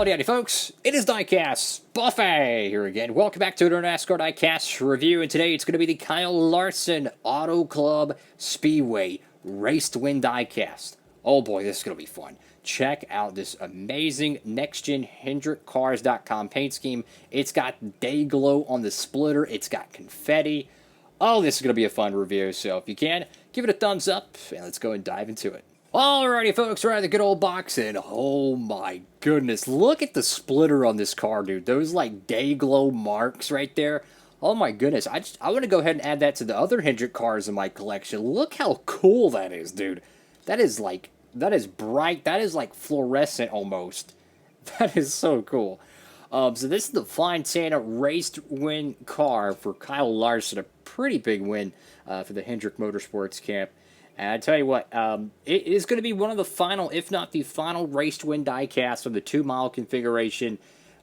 Howdy folks, it is Diecastbuffet here again. Welcome back to another Nascar Diecast review, and today it's going to be the Kyle Larson Auto Club Speedway Race to Win Diecast. Oh boy, this is going to be fun. Check out this amazing next-gen HendrickCars.com paint scheme. It's got day glow on the splitter, it's got confetti. Oh, this is going to be a fun review, so if you can, give it a thumbs up, and let's go and dive into it. Alrighty folks, we're at the good old box, and oh my goodness, look at the splitter on this car, dude. Those like day glow marks right there. Oh my goodness, I want to go ahead and add that to the other Hendrick cars in my collection. Look how cool that is, dude. That is bright, that is like fluorescent almost. That is so cool. So this is the Fontana race to win car for Kyle Larson, a pretty big win for the Hendrick Motorsports camp. And I tell you what, it is going to be one of the final, if not the final, race to win diecast from the 2-mile configuration.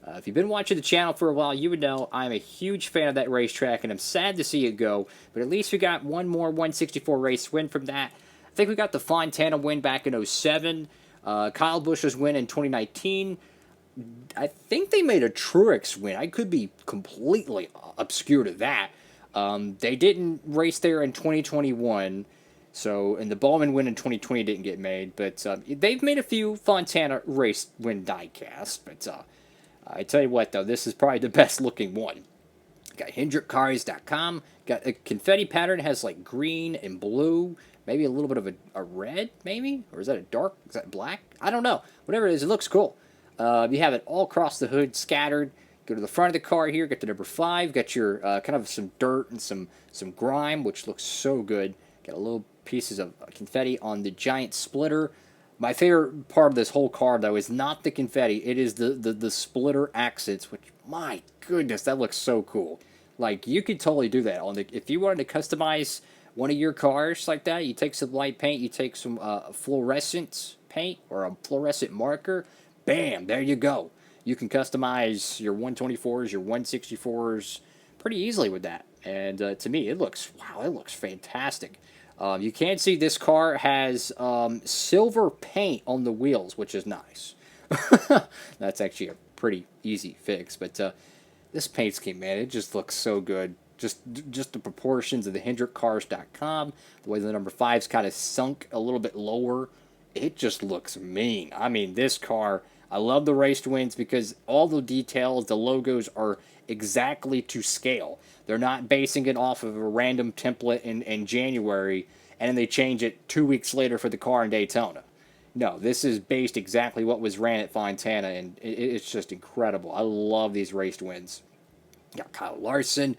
If you've been watching the channel for a while, you would know I'm a huge fan of that racetrack, and I'm sad to see it go. But at least we got one more 164 race win from that. I think we got the Fontana win back in 07. Kyle Busch's win in 2019. I think they made a Truex win. I could be completely obscure to that. They didn't race there in 2021. So, and the Ballman win in 2020 didn't get made, but they've made a few Fontana race win diecast. But I tell you what, though, this is probably the best looking one. Got HendrickCars.com, got a confetti pattern, has like green and blue, maybe a little bit of a red, maybe? Or is that a dark, is that black? I don't know. Whatever it is, it looks cool. You have it all across the hood, scattered. Go to the front of the car here, get the number 5, got your kind of some dirt and some grime, which looks so good. Got a little pieces of confetti on the giant splitter. My favorite part of this whole car, though, is not the confetti. It is the splitter accents, which, my goodness, that looks so cool. Like, you could totally do that. If you wanted to customize one of your cars like that, you take some light paint, you take some fluorescent paint or a fluorescent marker, bam, there you go. You can customize your 124s, your 164s pretty easily with that. And to me, it looks fantastic. You can see this car has silver paint on the wheels, which is nice. That's actually a pretty easy fix. But this paint scheme, man, it just looks so good. Just the proportions of the HendrickCars.com, the way the number 5's kind of sunk a little bit lower, it just looks mean. I mean, this car, I love the race wins because all the details, the logos are exactly to scale. They're not basing it off of a random template in January, and then they change it 2 weeks later for the car in Daytona. No, this is based exactly what was ran at Fontana, and it's just incredible. I love these race wins. Got Kyle Larson,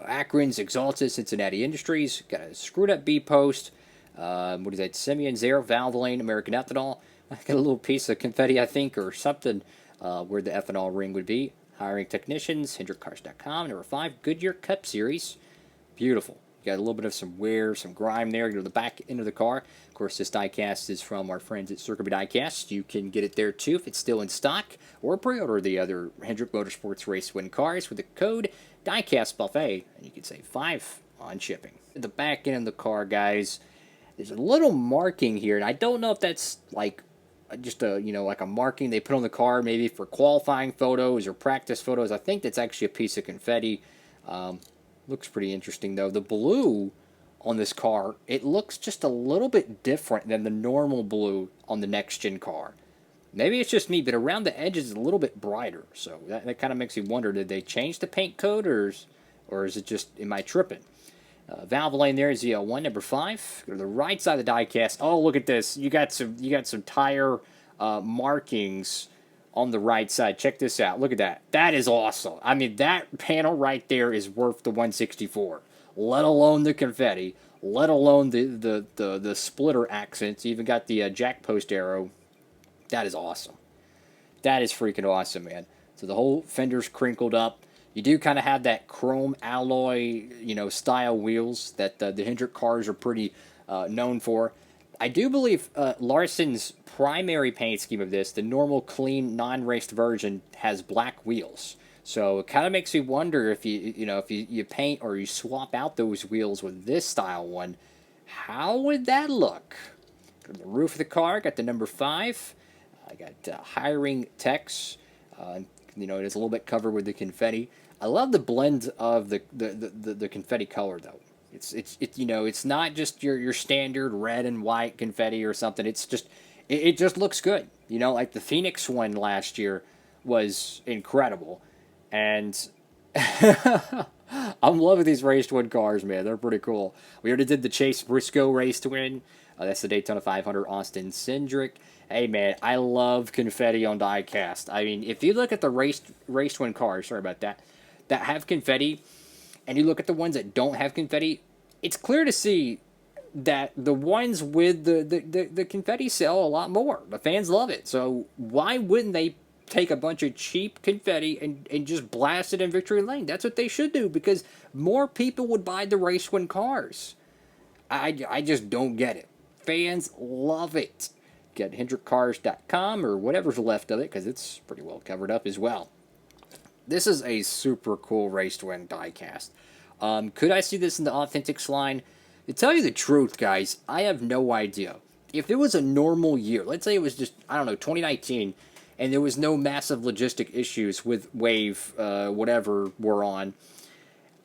Akron's Exalted, Cincinnati Industries. Got a screwed up B post. What is that? Simeon's Air, Valvoline, American Ethanol. I got a little piece of confetti, I think, or something where the ethanol ring would be. Hiring technicians, HendrickCars.com. Number 5, Goodyear Cup Series. Beautiful. You got a little bit of some wear, some grime there. Go to the back end of the car. Of course, this diecast is from our friends at B Diecast. You can get it there too if it's still in stock, or pre-order the other Hendrick Motorsports race win cars with the code Diecastbuffet, and you can save 5 on shipping. At the back end of the car, guys, there's a little marking here, and I don't know if that's like just a, like a marking they put on the car maybe for qualifying photos or practice photos. I think that's actually a piece of confetti. Looks pretty interesting, though. The blue on this car, it looks just a little bit different than the normal blue on the next-gen car. Maybe it's just me, but around the edges it's a little bit brighter. So that kind of makes me wonder, did they change the paint code, or is it just, am I tripping? Valvoline there is the one, number 5. Go to the right side of the diecast. Oh, look at this. You got some tire markings on the right side. Check this out. Look at that. That is awesome. I mean, that panel right there is worth the 164. Let alone the confetti. Let alone the splitter accents. You even got the jack post arrow. That is awesome. That is freaking awesome, man. So the whole fender's crinkled up. You do kind of have that chrome alloy, style wheels that the Hendrick cars are pretty known for. I do believe Larson's primary paint scheme of this, the normal, clean, non-raced version, has black wheels. So it kind of makes me wonder if you paint or you swap out those wheels with this style one, how would that look? Go to the roof of the car, got the number 5. I got hiring techs. You know, it is a little bit covered with the confetti. I love the blend of the confetti color though. It's you know, it's not just your standard red and white confetti or something. It's just it just looks good. You know, like the Phoenix one last year was incredible, and I'm loving these race to win cars, man. They're pretty cool. We already did the Chase Briscoe race to win. That's the Daytona 500 Austin Cindric. Hey, man, I love confetti on diecast. I mean, if you look at the race to win cars, sorry about that, that have confetti, and you look at the ones that don't have confetti, it's clear to see that the ones with the confetti sell a lot more. The fans love it. So why wouldn't they take a bunch of cheap confetti and just blast it in victory lane? That's what they should do, because more people would buy the race win cars. I just don't get it. Fans love it. Get HendrickCars.com or whatever's left of it, because it's pretty well covered up as well. This is a super cool race to win diecast. Could I see this in the Authentics line? To tell you the truth, guys, I have no idea. If it was a normal year, let's say it was just, I don't know, 2019, and there was no massive logistic issues with Wave, whatever we're on,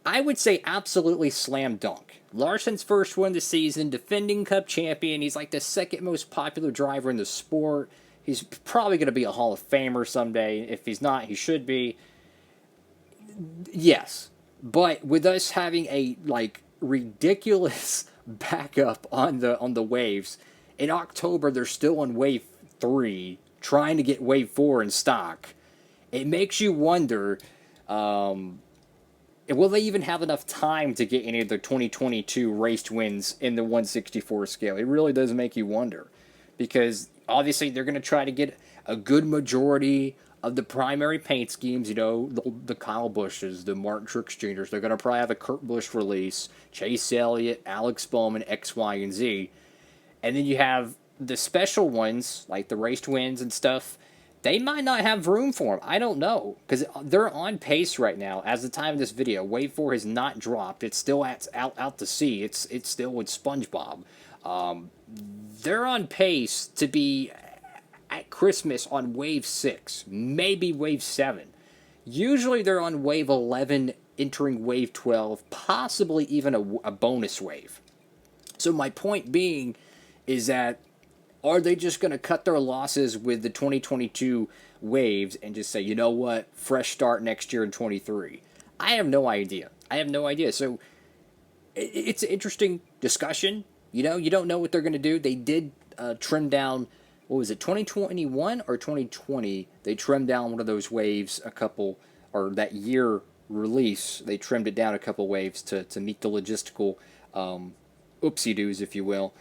I would say absolutely slam dunk. Larson's first win of the season, defending Cup champion. He's like the second most popular driver in the sport. He's probably going to be a Hall of Famer someday. If he's not, he should be. Yes, but with us having a like ridiculous backup on the waves, in October they're still on wave 3, trying to get wave 4 in stock. It makes you wonder, will they even have enough time to get any of the 2022 race wins in the 164 scale? It really does make you wonder, because obviously they're going to try to get a good majority of the primary paint schemes, you know, the Kyle Bushes, the Martin Truex Jr.'s. They're going to probably have a Kurt Busch release, Chase Elliott, Alex Bowman, X, Y, and Z. And then you have the special ones, like the race wins and stuff. They might not have room for them. I don't know, because they're on pace right now. As the time of this video, Wave 4 has not dropped. It's still out to sea. It's still with SpongeBob. They're on pace to be at Christmas on Wave 6, maybe Wave 7. Usually they're on Wave 11, entering Wave 12, possibly even a bonus wave. So my point being is that, are they just going to cut their losses with the 2022 waves and just say, you know what, fresh start next year in 23? I have no idea. So it's an interesting discussion. You know, you don't know what they're going to do. They did trim down, what was it, 2021 or 2020? They trimmed down one of those waves a couple, or that year release, they trimmed it down a couple waves to meet the logistical oopsie-doos, if you will.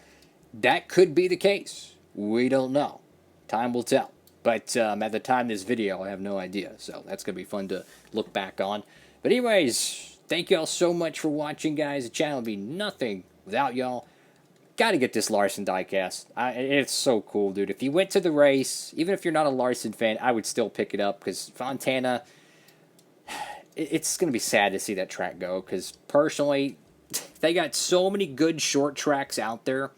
That could be the case. We don't know. Time will tell. But at the time of this video, I have no idea. So that's going to be fun to look back on. But anyways, thank y'all so much for watching, guys. The channel would be nothing without y'all. Got to get this Larson diecast. It's so cool, dude. If you went to the race, even if you're not a Larson fan, I would still pick it up, because Fontana, it's going to be sad to see that track go, because personally, they got so many good short tracks out there.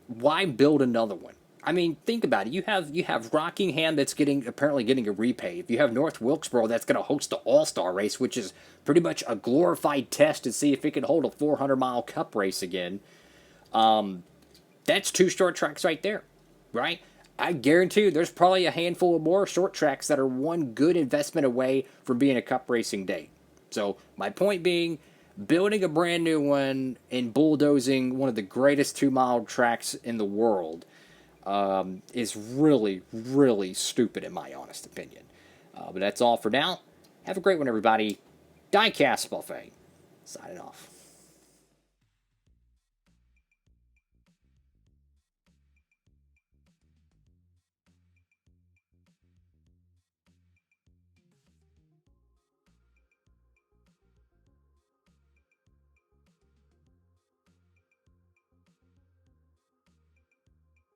Why build another one? I mean, think about it. You have Rockingham that's apparently getting a repave. You have North Wilkesboro that's going to host the All-Star race, which is pretty much a glorified test to see if it can hold a 400-mile Cup race again. That's 2 short tracks right there, right? I guarantee you there's probably a handful of more short tracks that are one good investment away from being a Cup racing day. So my point being, building a brand new one and bulldozing one of the greatest 2-mile tracks in the world is really, really stupid in my honest opinion. But that's all for now. Have a great one, everybody. Diecastbuffet, signing off.